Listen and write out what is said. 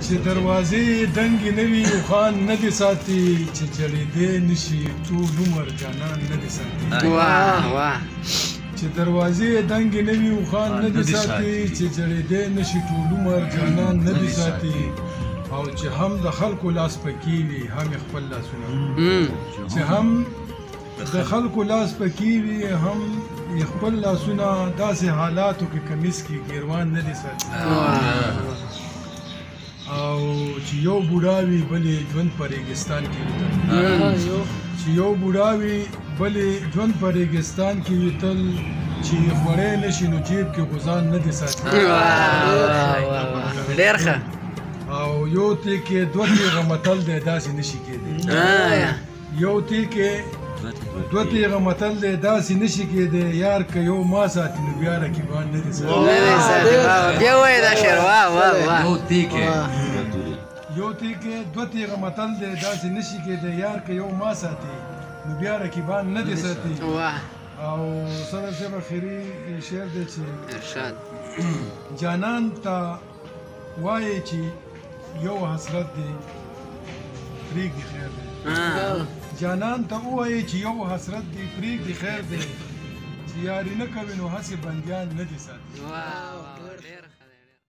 چې دروازې دنګې نه وي خان نه دې ساتي چې چړېدې نشي ټول عمر جانان نه دې ساتي چې دروازې دنګې نه وي خان نه دې ساتي چې چړېدې نشي ټول عمر جانان نه دې ساتي او چې هم د خلکو لاس پکې وي هم خپل لاسونه چې هم د خلکو لاس پکې وي هم خپل لاسونه داسې حالاتو کې کمیس کې ګیروان نه دي ساتي او چې یو بوډا وي بلې ژوند په ریګستان کې وتل چې یو بوډا وي بلې ژوند په ریګستان کې وتل چې خوړی نشي نو جیب کې غوزان نه دي ساتي ډېر ښه او یو تی کې دوه تیغه متل دی داسې نشي کېدی یو تی کې دوه تیغه متل دی داسې نشي کېدی یار که یو ما ساتي نو بیا رقیبان نه دي ساتي بیا وایه دا شعر واه واه واه یو تی کې دوه تیغه متل دی داسې نشي کېدی یار که یو ما ساتي نو بیا رقیبان نه دي ساتي او سره صاحب اخري شعر دی چې ارشاد جانان ته وایي چې یو حسرت دی پرېږدي خیر دی جانان ته ووایي چې یو حسرت دی پرېږدي خیر دی چې یاري نه کوي نو هسې بندیان نه دي ساتي